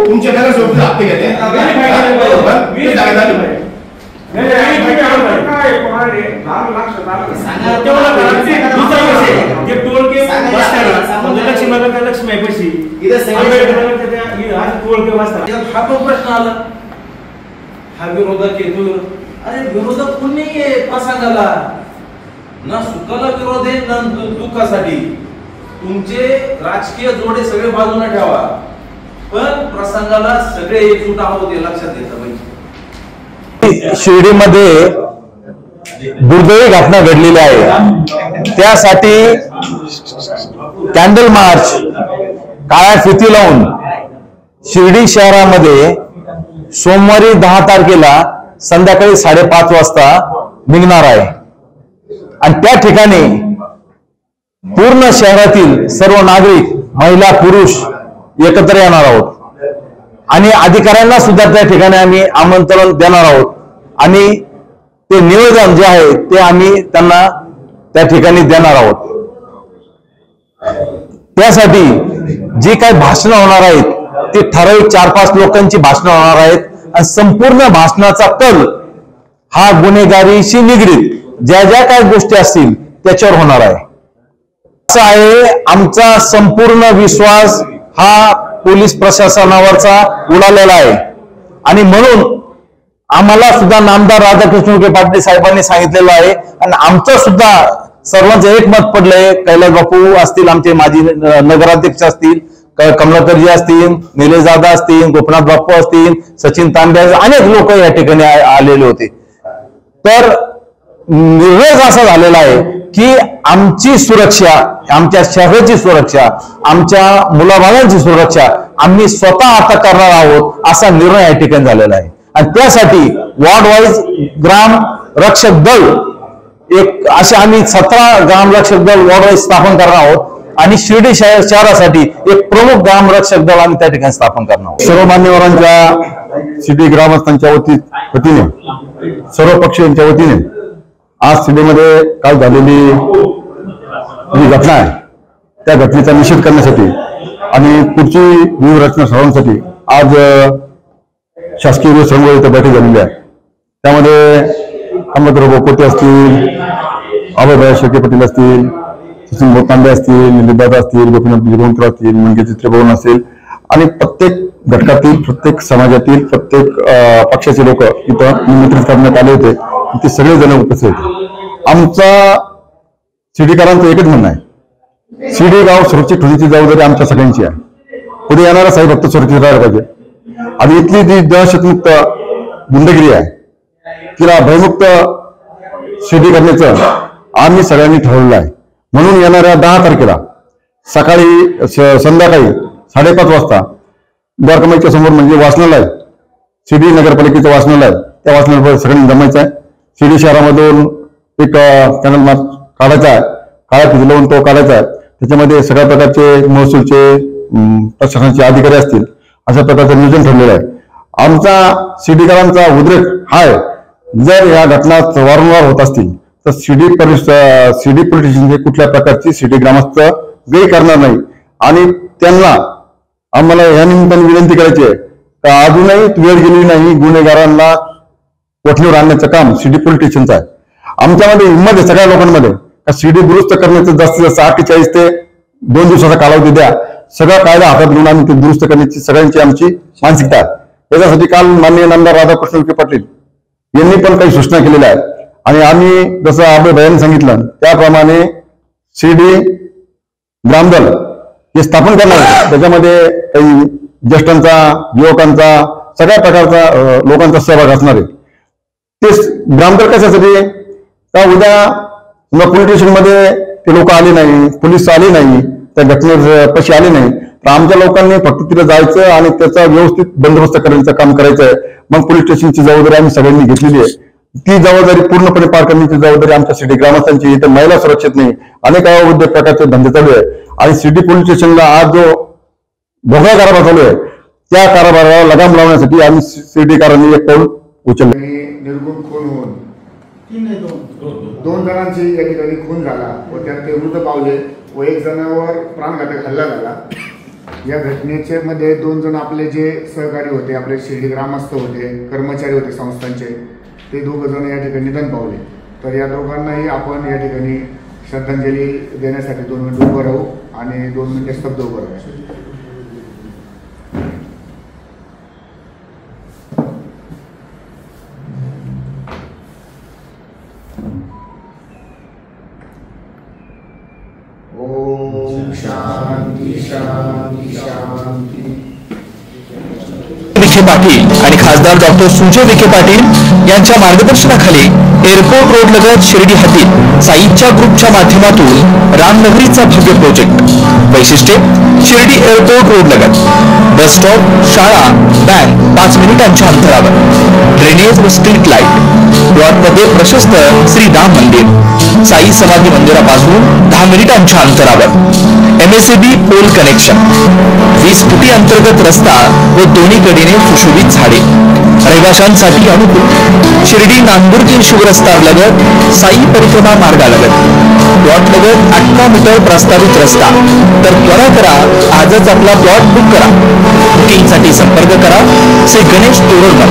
तुमच्या घरासोबत हप्ते घेते हा पण प्रश्न आला, हा विरोधक येतो. अरे विरोधक कोण नाहीये प्रसंगाला, ना सुखाला विरोध आहे ना दुःखासाठी. तुमचे राजकीय जोडे सगळे बाजूला ठेवा, पण प्रसंगाला सगळे एकजूट आहोत हे लक्षात घेतलं पाहिजे. शिर्डीमध्ये दुर्दैवी घटना घडलेली आहे, त्यासाठी कॅन्डल मार्च काळ्या फिती लावून शिर्डी शहरामध्ये सोमवारी 10 तारखेला संध्याकाळी 5:30 वाजता निघणार आहे. आणि त्या ठिकाणी पूर्ण शहरातील सर्व नागरिक, महिला, पुरुष एकत्र येणार आहोत आणि अधिकाऱ्यांना सुद्धा त्या ठिकाणी आम्ही आमंत्रण देणार आहोत आणि ते निवेदन जे आहे ते आम्ही त्यांना त्या ठिकाणी देणार आहोत. त्यासाठी जी काही भाषणं होणार आहेत ती ठराविक 4-5 लोकांची भाषणं होणार आहेत आणि संपूर्ण भाषणाचा कल हा गुन्हेगारीशी निगडीत ज्या ज्या काही गोष्टी असतील त्याच्यावर होणार आहे. असं आहे, आमचा संपूर्ण विश्वास हा पोलीस प्रशासनावरचा उडालेला आहे आणि म्हणून आम्हाला सुद्धा नामदार राधाकृष्ण विखे पाटील साहेबांनी सांगितलेलं आहे आणि आमचं सुद्धा सर्वांचं एकमत पडलंय. कैलास बापू असतील, आमचे माजी नगराध्यक्ष असतील, कमलाकरजी असतील, निलेश दादा असतील, गोपीनाथ बापू असतील, सचिन तांबे, अनेक लोक या ठिकाणी आलेले होते. तर निर्णय असा झालेला आहे की आमची सुरक्षा, आमच्या शहराची सुरक्षा, आमच्या मुलाबाळांची सुरक्षा आम्ही स्वतः आता करणार आहोत असा निर्णय या ठिकाणी झालेला आहे. आणि त्यासाठी वॉर्ड वाईज ग्राम रक्षक दल एक असे आम्ही 17 ग्राम रक्षक दल वॉर्ड वाईज स्थापन करणार आहोत आणि शिर्डी शहरासाठी एक प्रमुख ग्राम रक्षक दल आम्ही त्या ठिकाणी स्थापन करणार आहोत. सर्व मान्यवरांच्या शिर्डी ग्रामस्थांच्या वतीने सर्व पक्षांच्या वतीने आज शिर्डीमध्ये काल झालेली जी घटना आहे त्या घटनेचा निषेध करण्यासाठी आणि पुढची व्यूहरचना ठरवण्यासाठी आज शासकीय व्यूहसंघ इथे बैठक झालेली आहे. त्यामध्ये कमलाकर कोटे असतील, अभयभाई शेळके पाटील असतील, सचिन तांबे असतील, निलेशदादा असतील, गोपीनाथ गिरवंकर असतील, मंगेश चित्रभवन असेल आणि प्रत्येक घटकातील, प्रत्येक समाजातील, प्रत्येक पक्षाचे लोक इथं निमंत्रित करण्यात आले होते. ते सगळे जण उपस्थित होते. आमचा शिर्डीकरांचं एकच म्हणणं आहे, शिर्डी गाव सुरक्षित ठेवण्याची जबाबदारी आमच्या सगळ्यांची आहे. पुढे येणारा साहेब फक्त सुरक्षित राहायला पाहिजे. आणि इथली जी दहशतमुक्त गुंडगिरी आहे तिला भयमुक्त शिर्डी करण्याचं आम्ही सगळ्यांनी ठरवलं आहे. म्हणून येणाऱ्या 10 तारखेला सकाळी संध्याकाळी 5:30 वाजता द्वारकामाईच्या समोर म्हणजे वाचनालय, शिर्डी नगरपालिकेचं वाचनालय, त्या वाचनालयावर सगळ्यांनी जमायचं आहे. शिर्डी शहरामधून एक कॅनल मार्च काढायचा आहे, काळ्या फिती लावून तो काढायचा आहे. त्याच्यामध्ये सगळ्या प्रकारचे महसूलचे प्रशासनाचे अधिकारी असतील अशा प्रकारचं नियोजन ठरलेलं आहे. आमचा शिर्डीकरांचा उद्रेक हा आहे, जर या घटना वारंवार होत असतील तर शिर्डी पोलीस स्टेशनचे कुठल्या प्रकारची शिर्डी ग्रामस्थ गैर करणार नाही. आणि त्यांना आम्हाला या निमित्ताने विनंती करायची आहे का अजूनही वेळ गेलेली नाही, गुन्हेगारांना कोठणीवर आणण्याचं काम शिर्डी पोलीस स्टेशनचं आहे. आमच्यामध्ये हिंमत आहे सगळ्या लोकांमध्ये का शिर्डी दुरुस्त करण्याचं जास्तीत जास्त 48 ते 2 दिवसाचा कालावधी द्या. सगळा कायदा हातात घेऊन आम्ही ते दुरुस्त करण्याची सगळ्यांची आमची मानसिकता आहे. याच्यासाठी काल माननीय नामदार राधाकृष्ण विखे पाटील यांनी पण काही सूचना केलेल्या आहेत आणि आम्ही जसं अभय भाईंनी सांगितलं त्याप्रमाणे शिर्डी ग्रामदल हे स्थापन करणार आहे. त्याच्यामध्ये काही ज्येष्ठांचा, युवकांचा, सगळ्या प्रकारचा लोकांचा सहभाग असणार आहे. ते ग्रामदल कशासाठी का उद्या पोलीस स्टेशन मध्ये ते लोक आले नाही, पोलीस आले नाही त्या घटनेत पशी आले नाही, तर आमच्या लोकांनी फक्त तिला जायचं आणि त्याचा व्यवस्थित बंदोबस्त करण्याचं काम करायचं आहे. मग पोलीस स्टेशनची जबाबदारी आम्ही सगळ्यांनी घेतलेली आहे. ती जबाबदारी पूर्णपणे पार करण्याची जबाबदारी आमच्या सिटी ग्रामस्थांची. इथे महिला सुरक्षित नाही, अनेक अवैध प्रकारचे धंदे चालू आहे आणि सिटी पोलीस स्टेशनला आज जो भोगळा कारभार चालू आहे त्या कारभाराला लगाम लावण्यासाठी आम्ही सिटीकरांनी एक पाऊल उचललं. निर्गुण खून होऊन 2 जणांची या ठिकाणी खून झाला व त्यात ते मृत पावले व 1 जणावर प्राणघातक हल्ला झाला. या घटनेचे मध्ये 2 जण आपले जे सहकारी होते, आपले शिर्डी ग्रामस्थ होते, कर्मचारी होते संस्थांचे, ते 2 जण या ठिकाणी निधन पावले. तर या दोघांनाही आपण या ठिकाणी श्रद्धांजली देण्यासाठी 2 मिनिट उभं राहू आणि 2 मिनिटे स्तब्ध उभं राहू. ओम शांती शांती शांती. विखे पाटील आणि खासदार डॉक्टर सुजय विखे पाटील यांच्या मार्गदर्शनाखाली एअरपोर्ट रोड लगत शिर्डी हद्दीत साईच्या ग्रुपच्या माध्यमातून रामनगरीचा भव्य प्रोजेक्ट. वैशिष्ट्ये शिर्डी एअरपोर्ट रोड लगत बस स्टॉप, शाळा, बँक 5 मिनिटांच्या अंतरावर, ड्रेनेज व स्ट्रीट लाईट, प्लॉटमध्ये प्रशस्त श्री राम मंदिर, साई समाधी मंदिरापासून 10 मिनिटांच्या अंतरावर, MSAB पोल कनेक्शन, 20 फुटी अंतर्गत रस्ता व दोन्ही कडेने सुशोभित झाडे, रहिवाशांसाठी अनुकूल. शिर्डी नांदुर्गी शिवरस्ता लगत साई परिक्रमा मार्गालगत प्लॉट लगत 18 मीटर प्रस्तावित रस्ता. तर त्वरा करा, आजच आपला प्लॉट बुक करा. बुकिंगसाठी संपर्क करा श्री गणेश तोरडमल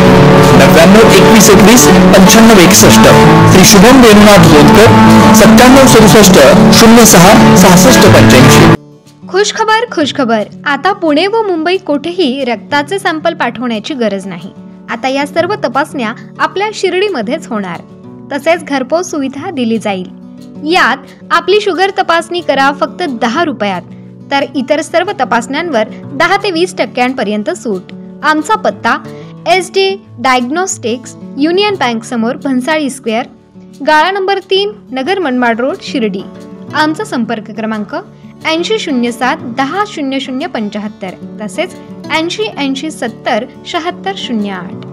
99 21 21 95 61, श्री शुभम वेणुनाथ बोधकर 97 67 06 66 85. खुशखबर खुशखबर. आता पुणे व मुंबई कोठेही रक्ताचे सॅम्पल पाठवण्याची गरज नाही. आता या सर्व तपासण्या आपल्या शिर्डीमध्येच होणार. तसेच घरपोच सुविधा दिली जाईल. यात आपली शुगर तपासणी करा फक्त 10 रुपयात, तर इतर सर्व तपासण्यांवर 10 ते 20% सूट. आमचा पत्ता SD डायग्नोस्टिक्स, युनियन बँक समोर, भन्साळी स्क्वेअर, गाळा नंबर 3, नगर मनमाड रोड, शिर्डी. आमचा संपर्क क्रमांक 8007 10 00 75, तसेच 80 80 70 76 08.